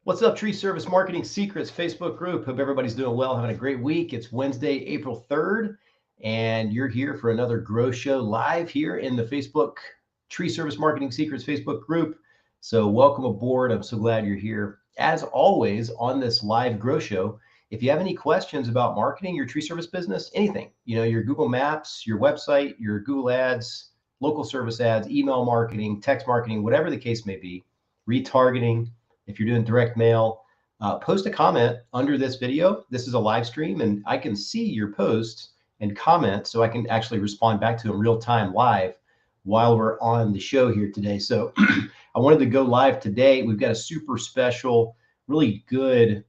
What's up, Tree Service Marketing Secrets Facebook group? Hope everybody's doing well, having a great week. It's Wednesday, April 3rd, and you're here for another Grow Show live here in the Facebook Tree Service Marketing Secrets Facebook group. So welcome aboard. I'm so glad you're here. As always, on this live Grow Show, if you have any questions about marketing your tree service business, anything, your Google Maps, your website, your Google Ads, local service ads, email marketing, text marketing, whatever the case may be, retargeting, if you're doing direct mail, post a comment under this video. This is a live stream and I can see your posts and comments, so I can actually respond back to them real time live while we're on the show here today. So I wanted to go live today. We've got a super special, really good,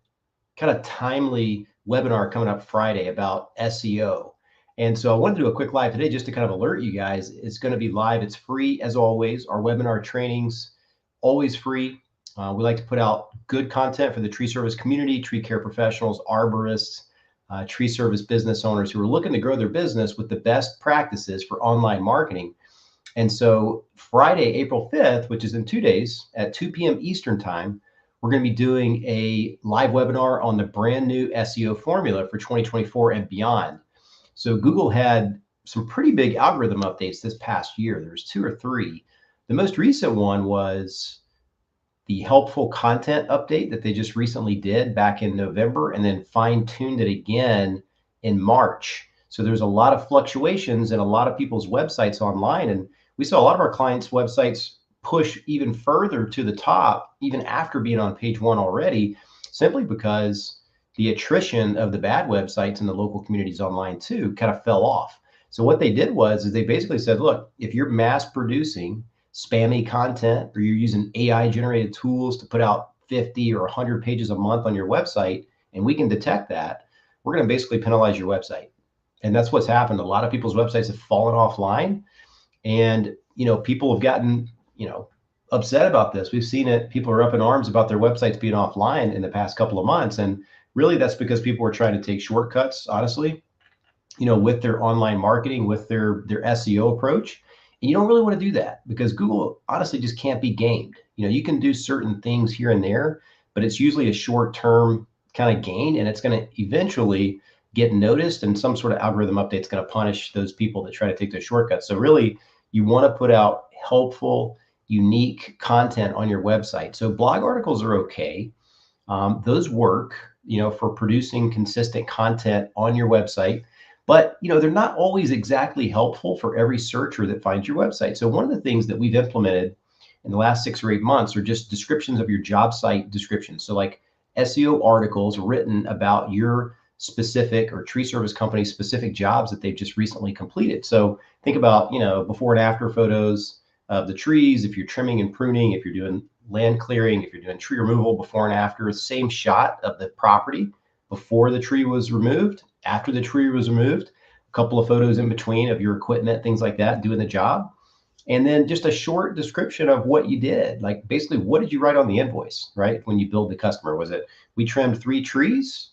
kind of timely webinar coming up Friday about SEO. And so I wanted to do a quick live today just to kind of alert you guys. It's going to be live. It's free as always. Our webinar trainings, always free. We like to put out good content for the tree service community, tree care professionals, arborists, tree service business owners who are looking to grow their business with the best practices for online marketing. And so Friday, April 5th, which is in 2 days at 2 p.m. Eastern time, we're going to be doing a live webinar on the brand new SEO formula for 2024 and beyond. So Google had some pretty big algorithm updates this past year. There's 2 or 3. The most recent one was the helpful content update that they just recently did back in November, and then fine-tuned it again in March. So there's a lot of fluctuations in a lot of people's websites online, and we saw a lot of our clients' websites push even further to the top, even after being on page 1 already, simply because the attrition of the bad websites in the local communities online too kind of fell off. So what they did was they basically said, look, if you're mass producing spammy content, or you're using AI generated tools to put out 50 or 100 pages a month on your website, and we can detect that, we're going to basically penalize your website. And that's what's happened. A lot of people's websites have fallen offline, and people have gotten upset about this. We've seen it. People are up in arms about their websites being offline in the past couple of months, and really that's because people are trying to take shortcuts, honestly, with their online marketing, with their SEO approach. And you don't really want to do that, because Google honestly just can't be gamed. You can do certain things here and there, but it's usually a short-term kind of gain, and it's going to eventually get noticed, and some sort of algorithm update is going to punish those people that try to take those shortcuts. So really, you want to put out helpful, unique content on your website. So blog articles are okay. Those work, for producing consistent content on your website. But they're not always exactly helpful for every searcher that finds your website. So one of the things that we've implemented in the last 6 or 8 months are just descriptions of your job site descriptions. So like SEO articles written about your specific or tree service company specific jobs that they've just recently completed. So think about, before and after photos of the trees, if you're trimming and pruning, if you're doing land clearing, if you're doing tree removal, before and after, same shot of the property before the tree was removed, after the tree was removed, a couple of photos in between of your equipment, things like that, doing the job. And then just a short description of what you did. Like basically, what did you write on the invoice, right? When you billed the customer, was it, we trimmed 3 trees,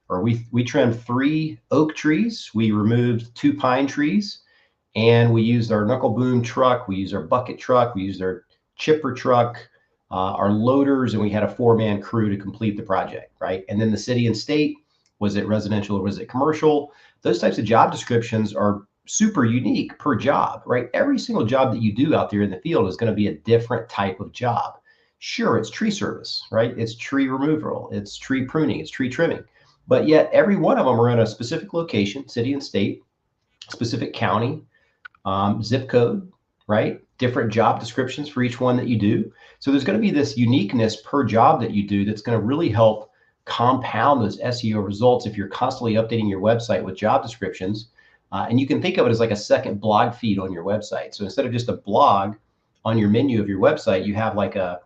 or we trimmed 3 oak trees, we removed 2 pine trees, and we used our knuckle boom truck, we used our bucket truck, we used our chipper truck, our loaders, and we had a 4-man crew to complete the project, right? And then the city and state, was it residential or was it commercial? Those types of job descriptions are super unique per job, right? Every single job that you do out there in the field is going to be a different type of job. Sure, it's tree service, right? It's tree removal, it's tree pruning, it's tree trimming. But yet every one of them are in a specific location, city and state, specific county, zip code, right? Different job descriptions for each one that you do. So there's going to be this uniqueness per job that you do that's going to really help compound those SEO results if you're constantly updating your website with job descriptions. And you can think of it as like a second blog feed on your website. So instead of just a blog on your menu of your website, you have like a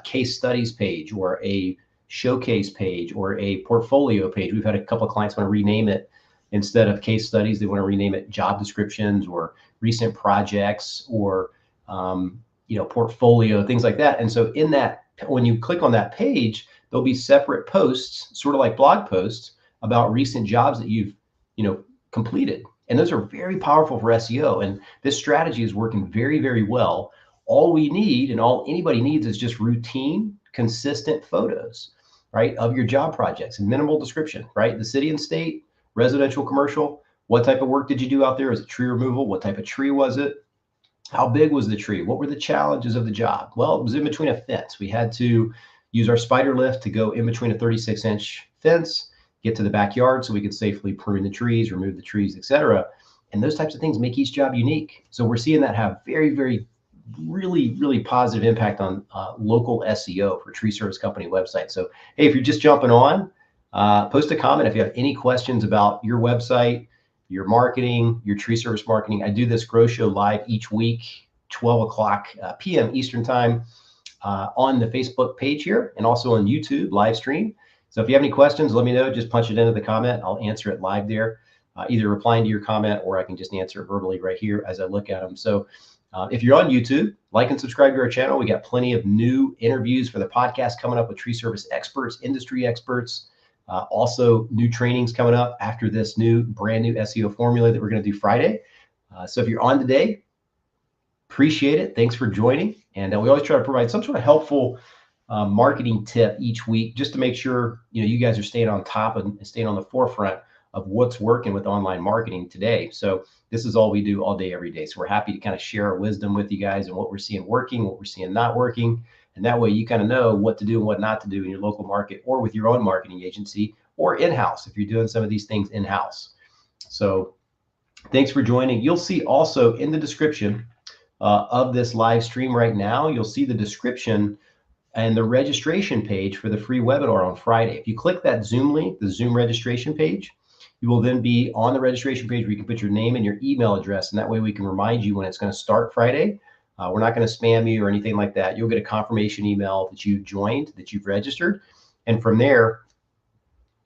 case studies page, or a showcase page, or a portfolio page. We've had a couple of clients want to rename it, instead of case studies, they want to rename it job descriptions, or recent projects, or portfolio, things like that. And so in that, when you click on that page, there'll be separate posts, sort of like blog posts, about recent jobs that you've completed. And those are very powerful for SEO. And this strategy is working very, very well. All we need, and all anybody needs, is just routine, consistent photos, right, of your job projects and minimal description, right? The city and state, residential, commercial, what type of work did you do out there? Is it tree removal? What type of tree was it? How big was the tree? What were the challenges of the job? Well, it was in between a fence. We had to use our spider lift to go in between a 36-inch fence, get to the backyard so we could safely prune the trees, remove the trees, etc. And those types of things make each job unique. So we're seeing that have really positive impact on local SEO for tree service company websites. So, hey, if you're just jumping on, post a comment if you have any questions about your website, your marketing, your tree service marketing. I do this Grow Show live each week, 12 o'clock p.m. Eastern time on the Facebook page here and also on YouTube live stream. So if you have any questions, let me know. Just punch it into the comment. I'll answer it live there, either replying to your comment or I can just answer it verbally right here as I look at them. So if you're on YouTube, like and subscribe to our channel. We got plenty of new interviews for the podcast coming up with tree service experts, industry experts. Also new trainings coming up after this brand new SEO formula that we're going to do Friday. So if you're on today, appreciate it. Thanks for joining. And we always try to provide some sort of helpful marketing tip each week just to make sure you guys are staying on top and staying on the forefront of what's working with online marketing today. So this is all we do all day, every day. So we're happy to kind of share our wisdom with you guys and what we're seeing working, what we're seeing not working. And that way you kind of know what to do and what not to do in your local market or with your own marketing agency or in-house if you're doing some of these things in-house. So thanks for joining. You'll see also in the description of this live stream right now, you'll see the description and the registration page for the free webinar on Friday. If you click that Zoom link, the Zoom registration page, you will then be on the registration page where you can put your name and your email address, and that way we can remind you when it's going to start Friday. We're not going to spam you or anything like that. You'll get a confirmation email that you joined, that you've registered. And from there,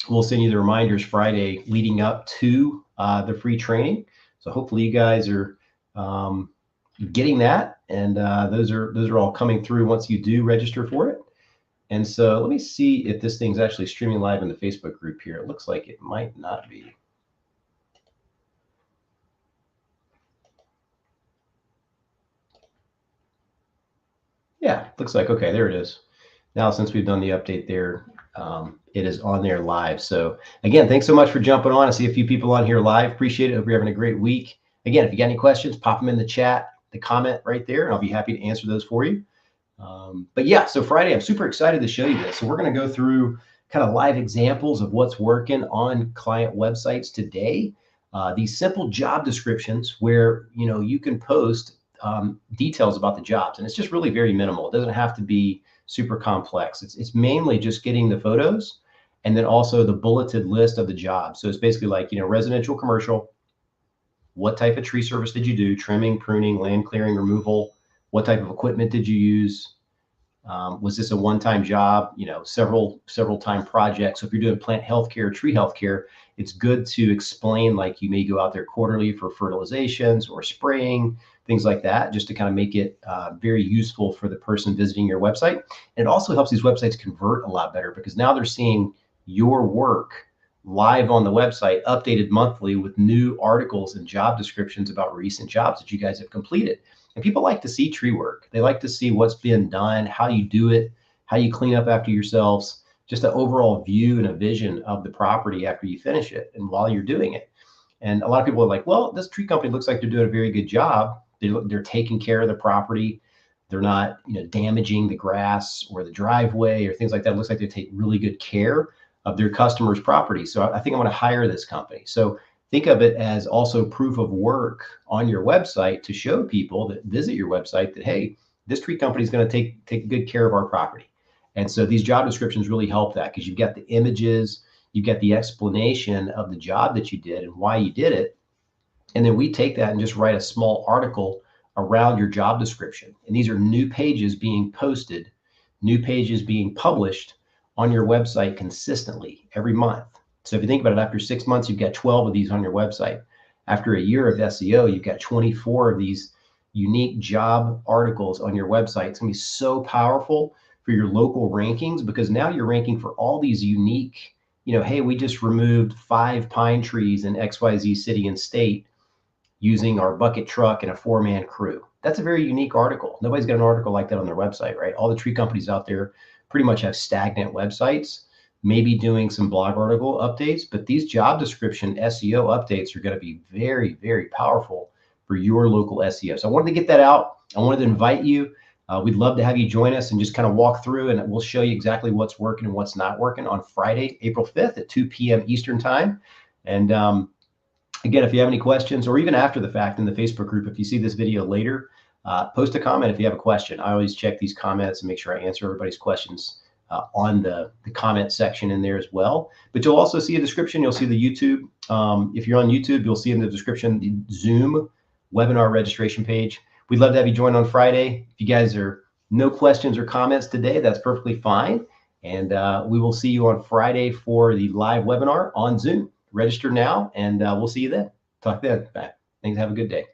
we'll send you the reminders Friday leading up to the free training. So hopefully you guys are getting that. And those are all coming through once you do register for it. And so let me see if this thing's actually streaming live in the Facebook group here. It looks like it might not be. Yeah, looks like, okay, there it is. Now, since we've done the update there, it is on there live. So again, thanks so much for jumping on. I see a few people on here live. Appreciate it. Hope you're having a great week. Again, if you got any questions, pop them in the chat, the comment right there, and I'll be happy to answer those for you. But yeah, so Friday, I'm super excited to show you this. So we're going to go through kind of live examples of what's working on client websites today. These simple job descriptions where, you can post details about the jobs, and it's just really very minimal. It doesn't have to be super complex. It's mainly just getting the photos and then also the bulleted list of the jobs. So it's basically like, residential, commercial, what type of tree service did you do? Trimming, pruning, land clearing, removal. What type of equipment did you use? Was this a one-time job? Several time projects. So if you're doing plant healthcare, tree healthcare, it's good to explain, like you may go out there quarterly for fertilizations or spraying, things like that, just to kind of make it very useful for the person visiting your website. And it also helps these websites convert a lot better because now they're seeing your work live on the website, updated monthly with new articles and job descriptions about recent jobs that you guys have completed. And people like to see tree work. They like to see what's been done, how you do it, how you clean up after yourselves, just an overall view and a vision of the property after you finish it and while you're doing it. And a lot of people are like, well, this tree company looks like they're doing a very good job. They're taking care of the property. They're not, damaging the grass or the driveway or things like that. It looks like they take really good care of their customers' property. So I think I'm going to hire this company. So think of it as also proof of work on your website to show people that visit your website that, hey, this tree company is going to take good care of our property. And so these job descriptions really help that because you've got the images, you've got the explanation of the job that you did and why you did it. And then we take that and just write a small article around your job description. And these are new pages being posted, new pages being published on your website consistently every month. So if you think about it, after 6 months, you've got 12 of these on your website. After a year of SEO, you've got 24 of these unique job articles on your website. It's going to be so powerful for your local rankings because now you're ranking for all these unique, hey, we just removed 5 pine trees in XYZ city and state using our bucket truck and a 4-man crew. That's a very unique article. Nobody's got an article like that on their website, right? All the tree companies out there pretty much have stagnant websites, maybe doing some blog article updates, but these job description SEO updates are going to be very, very powerful for your local SEO. So I wanted to get that out. I wanted to invite you. We'd love to have you join us and just kind of walk through, and we'll show you exactly what's working and what's not working on Friday, April 5th at 2 p.m. Eastern time. And again, if you have any questions, or even after the fact in the Facebook group, if you see this video later, post a comment if you have a question. I always check these comments and make sure I answer everybody's questions on the comment section in there as well. But you'll also see a description. You'll see the YouTube. If you're on YouTube, you'll see in the description the Zoom webinar registration page. We'd love to have you join on Friday. If you guys are no questions or comments today, that's perfectly fine. And we will see you on Friday for the live webinar on Zoom. Register now, and we'll see you then. Talk then. Bye. Thanks. Have a good day.